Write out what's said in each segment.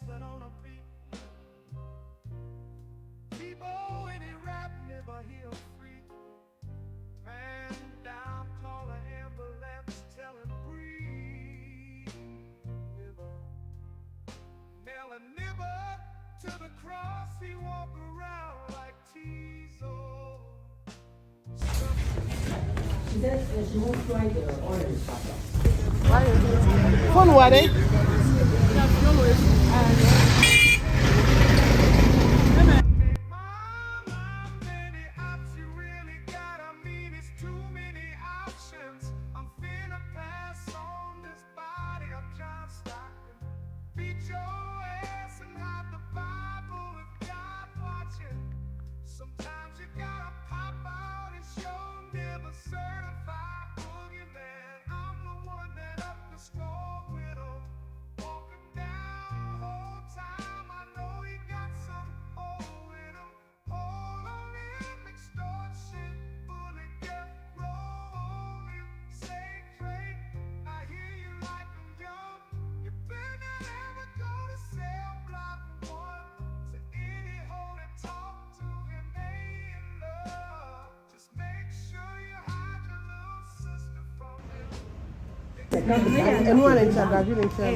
that on a beat. People in a rap never heal free. Man down, call an ambulance, tell him breathe. Nail a nibber to the cross, he walk around like Tizo. Konwade. Sometimes you gotta pop out and show never certified boogeyman. I'm the one that up the score with him. Walking down whole time, I know he got some hole in him. Hold on him, extortion, bullet, death row on him. Say great, I hear you like I'm young. You better not ever go to cell block one. To any hole that talk to him, they in love. Just make sure you hide your little sister from him. Anyone in charge? You in charge?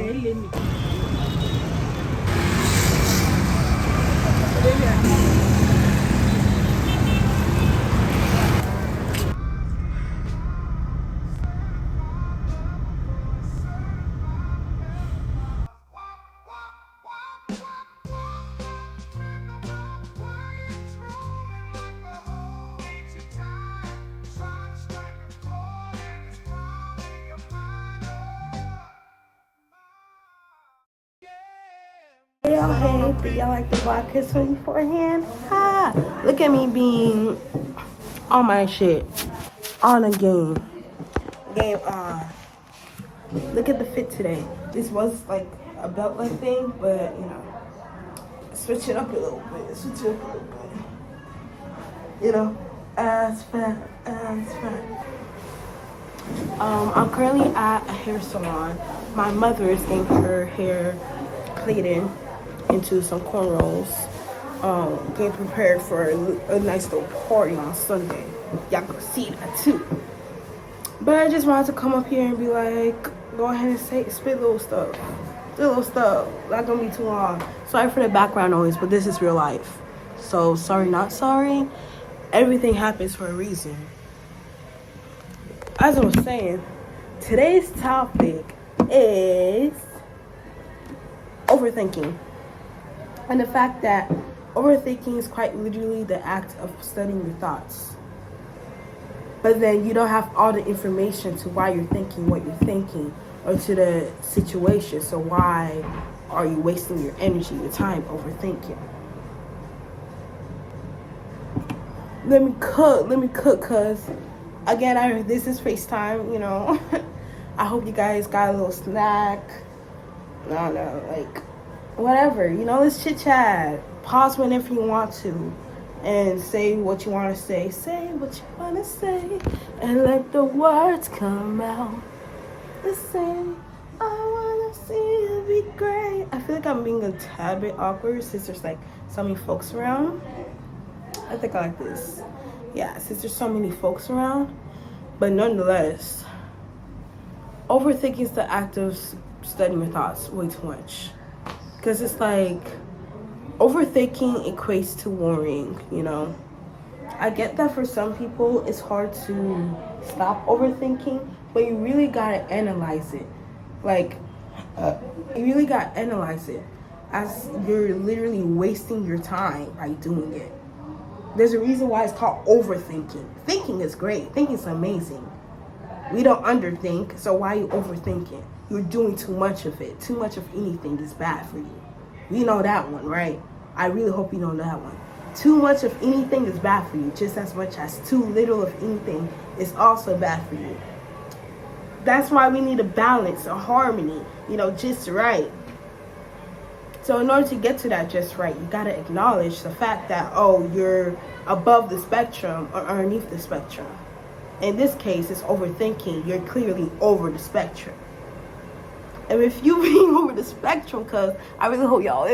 Hey, do y'all like the vodka 24-hand? Ha! Look at me being on my shit. On a game. Game on. Look at the fit today. This was like a belt-like thing, but you know, switch it up a little bit. Switch it up a little bit. You know, ass fat. I'm currently at a hair salon. My mother is getting her hair plaited into some cornrows. Getting prepared for a nice little party on Sunday. Y'all can see that too. But I just wanted to come up here and be like, go ahead and spit little stuff. Do little stuff. Not gonna be too long. Sorry for the background noise, but this is real life. So sorry, not sorry. Everything happens for a reason. As I was saying, today's topic is overthinking. And the fact that overthinking is quite literally the act of studying your thoughts. But then you don't have all the information to why you're thinking what you're thinking or to the situation. So why are you wasting your energy, your time overthinking? Let me cook, cause again, this is FaceTime, you know. I hope you guys got a little snack. I don't know, like, whatever, you know, let's chit chat. Pause whenever you want to and say what you want to say. Say what you want to say and let the words come out. Let's say, I want to see you be great. I feel like I'm being a tad bit awkward since there's like so many folks around. I think I like this. Yeah, since there's so many folks around. But nonetheless, overthinking is the act of studying your thoughts way too much. Because it's like, overthinking equates to worrying, you know. I get that for some people it's hard to stop overthinking, but you really gotta analyze it. Like, you really gotta analyze it as you're literally wasting your time by doing it. There's a reason why it's called overthinking. Thinking is great. Thinking is amazing. We don't underthink, so why are you overthinking? You're doing too much of it. Too much of anything is bad for you. We know that one, right? I really hope you know that one. Too much of anything is bad for you, just as much as too little of anything is also bad for you. That's why we need a balance, a harmony, you know, just right. So in order to get to that just right, you gotta acknowledge the fact that, oh, you're above the spectrum or underneath the spectrum. In this case, it's overthinking. You're clearly over the spectrum. And if you being over the spectrum, cause I really hope y'all,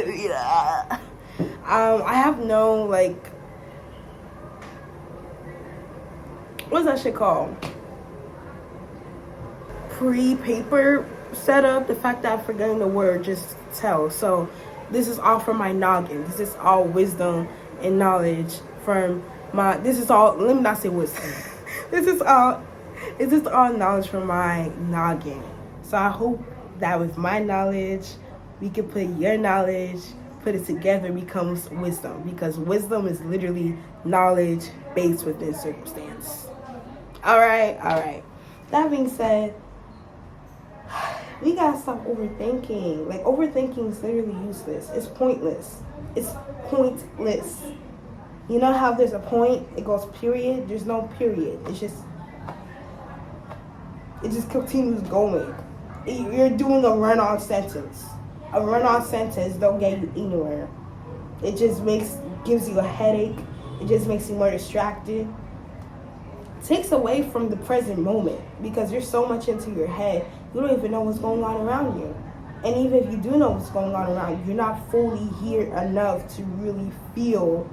I have no, like, what's that shit called? Pre-paper setup. The fact that I'm forgetting the word just tells. So this is all from my noggin. This is all wisdom and knowledge from my, this is all, let me not say wisdom. This is all knowledge from my noggin. So I hope that with my knowledge, we can put your knowledge, put it together, becomes wisdom. Because wisdom is literally knowledge based within circumstance. All right. That being said, we gotta stop overthinking. Like, overthinking is literally useless. It's pointless. You know how there's a point, it goes period? There's no period. It just continues going. You're doing a run-on sentence. A run-on sentence don't get you anywhere. It just gives you a headache. It just makes you more distracted. It takes away from the present moment because you're so much into your head, you don't even know what's going on around you. And even if you do know what's going on around you, you're not fully here enough to really feel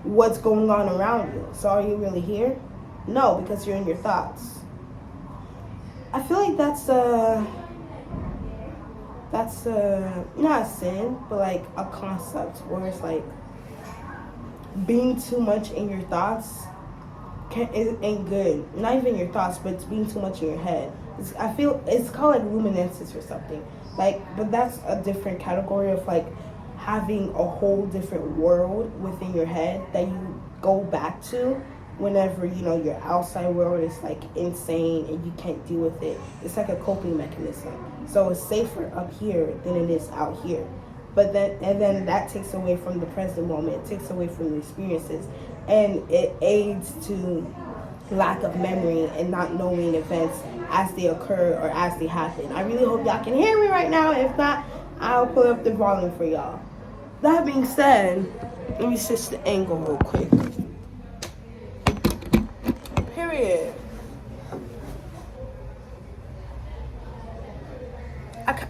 what's going on around you. So are you really here? No, because you're in your thoughts. I feel like that's not a sin, but like a concept where it's like being too much in your thoughts ain't good. Not even your thoughts, but it's being too much in your head. I feel it's called like luminescence or something. Like, but that's a different category of like having a whole different world within your head that you go back to whenever, you know, your outside world is like insane and you can't deal with it. It's like a coping mechanism. So it's safer up here than it is out here. But then that takes away from the present moment. It takes away from the experiences, and it aids to lack of memory and not knowing events as they occur or as they happen. I really hope y'all can hear me right now. If not, I'll pull up the volume for y'all. That being said, let me switch the angle real quick. Period.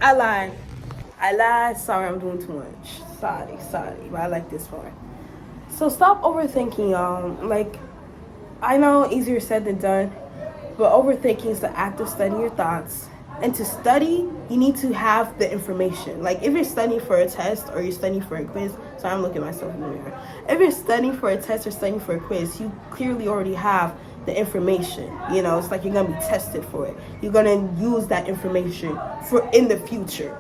I lied. Sorry, I'm doing too much. Sorry. But I like this part. So stop overthinking, y'all. Like, I know easier said than done, but overthinking is the act of studying your thoughts. And to study, you need to have the information. Like, if you're studying for a test or you're studying for a quiz, sorry, I'm looking at myself in the mirror. If you're studying for a test or studying for a quiz, you clearly already have the information. You know, it's like you're gonna be tested for it. You're gonna use that information for in the future.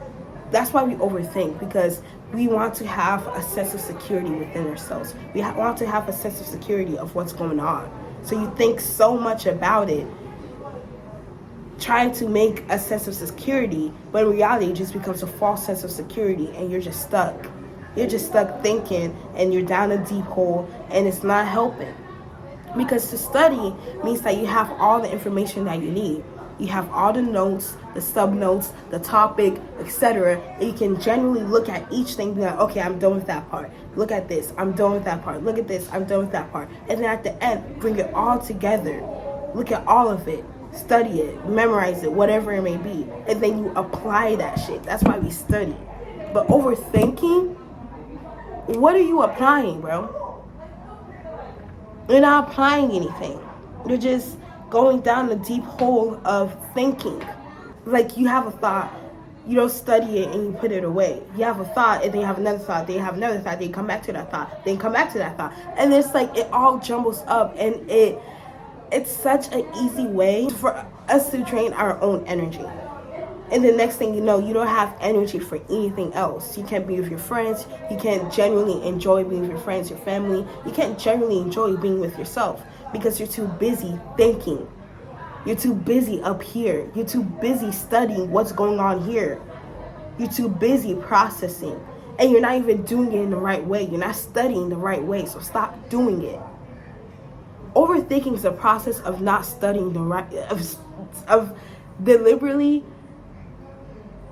That's why we overthink, because we want to have a sense of security within ourselves. We want to have a sense of security of what's going on. So you think so much about it, trying to make a sense of security, but in reality it just becomes a false sense of security, and you're just stuck. You're just stuck thinking, and you're down a deep hole, and it's not helping. Because to study means that you have all the information that you need. You have all the notes, the sub-notes, the topic, etc. And you can generally look at each thing and be like, okay, I'm done with that part. Look at this, I'm done with that part. Look at this, I'm done with that part. And then at the end, bring it all together. Look at all of it. Study it, memorize it, whatever it may be. And then you apply that shit. That's why we study. But overthinking, what are you applying, bro? You're not applying anything. You're just going down the deep hole of thinking. Like, you have a thought, you don't study it and you put it away. You have a thought and then you have another thought, then you have another thought, then you come back to that thought, then come back to that thought. And it's like it all jumbles up, and it's such an easy way for us to drain our own energy. And the next thing you know, you don't have energy for anything else. You can't be with your friends. You can't genuinely enjoy being with your friends, your family. You can't genuinely enjoy being with yourself because you're too busy thinking. You're too busy up here. You're too busy studying what's going on here. You're too busy processing. And you're not even doing it in the right way. You're not studying the right way, so stop doing it. Overthinking is a process of not studying the right, of deliberately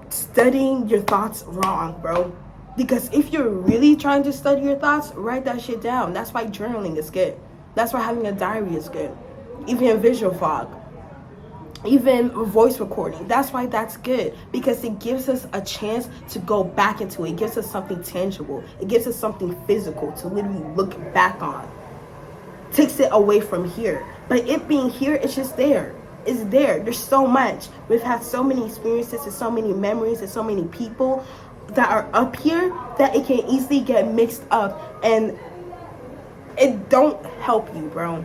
studying your thoughts wrong, bro. Because if you're really trying to study your thoughts, write that shit down. That's why journaling is good. That's why having a diary is good. Even a visual fog. even voice recording. That's why that's good, because it gives us a chance to go back into it. It gives us something tangible. It gives us something physical to literally look back on. Takes it away from here. But it being here, it's just there. It's there. There's so much. We've had so many experiences and so many memories and so many people that are up here that it can easily get mixed up, and it don't help you, bro.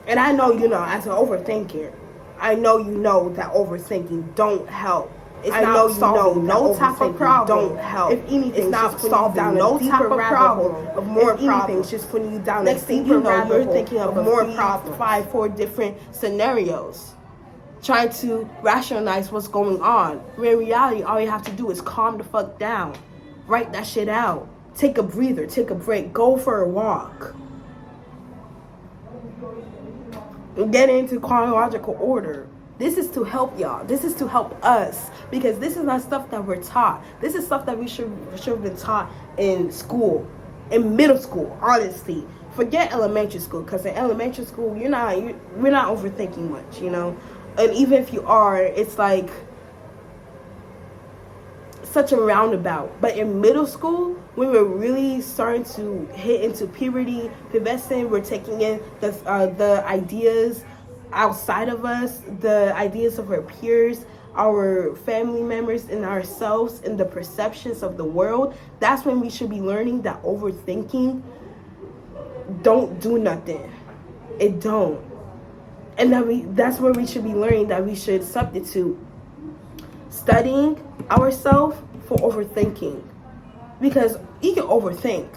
And I know, as an overthinker, I know that overthinking don't help. It's not solving no type of problem. Don't help. If anything, it's not solving no type of problem. Of more problems, just putting you down. Next thing you know, you're thinking of more problems. 5, 4 different scenarios, trying to rationalize what's going on. When in reality, all you have to do is calm the fuck down, write that shit out, take a breather, take a break, go for a walk. Get into chronological order. This is to help y'all. This is to help us, because this is not stuff that we're taught. This is stuff that we should have been taught in school, in middle school. Honestly, forget elementary school, because in elementary school we're not overthinking much, And even if you are, it's like such a roundabout. But in middle school, when we're really starting to hit into puberty, pubescent, we're taking in the ideas outside of us, the ideas of our peers, our family members, and ourselves, and the perceptions of the world. That's when we should be learning that overthinking don't do nothing. It don't. And that's where we should be learning that we should substitute studying ourselves for overthinking. Because you can overthink,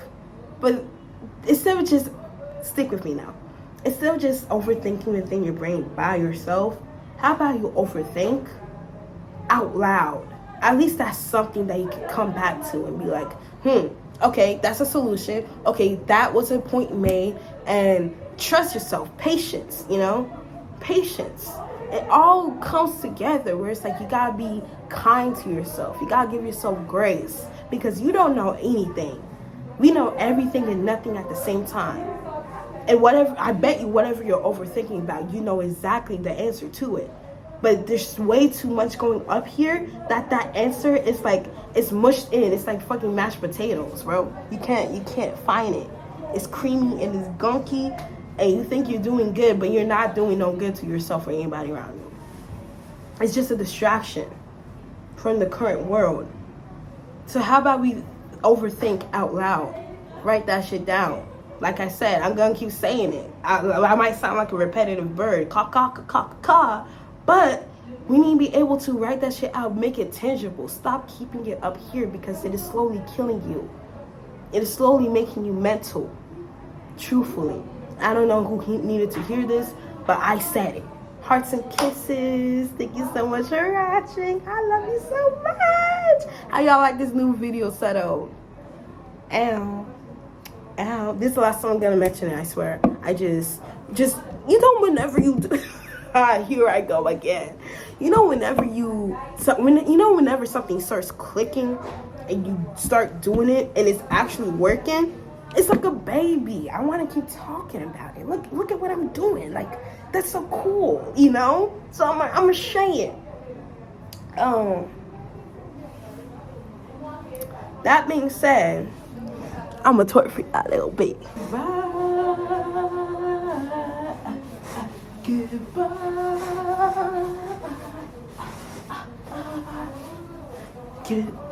but instead of just, stick with me now, instead of just overthinking within your brain by yourself, how about you overthink out loud? At least that's something that you can come back to and be like, okay, that's a solution. Okay, that was a point made. And trust yourself. Patience, patience. It all comes together where it's like you gotta be kind to yourself. You gotta give yourself grace, because you don't know anything. We know everything and nothing at the same time. And I bet you whatever you're overthinking about, you know exactly the answer to it. But there's way too much going up here that answer is like, it's mushed in. It's like fucking mashed potatoes, bro. You can't find it. It's creamy and it's gunky, and you think you're doing good, but you're not doing no good to yourself or anybody around you. It's just a distraction from the current world. So how about we overthink out loud? Write that shit down. Like I said, I'm gonna keep saying it. I might sound like a repetitive bird, caw, but we need to be able to write that shit out, make it tangible. Stop keeping it up here, because it is slowly killing you. It is slowly making you mental. Truthfully, I don't know who needed to hear this, but I said it. Hearts and kisses. Thank you so much for watching. I love you so much. How y'all like this new video setup? Ow. This is the last time I'm gonna mention it, I swear. I just whenever you do here I go again. Whenever something starts clicking and you start doing it and it's actually working, it's like a baby. I want to keep talking about it. Look at what I'm doing. Like, that's so cool, So I'm gonna share it. That being said, I'm gonna twerk for that little bit. Bye. Goodbye. Goodbye.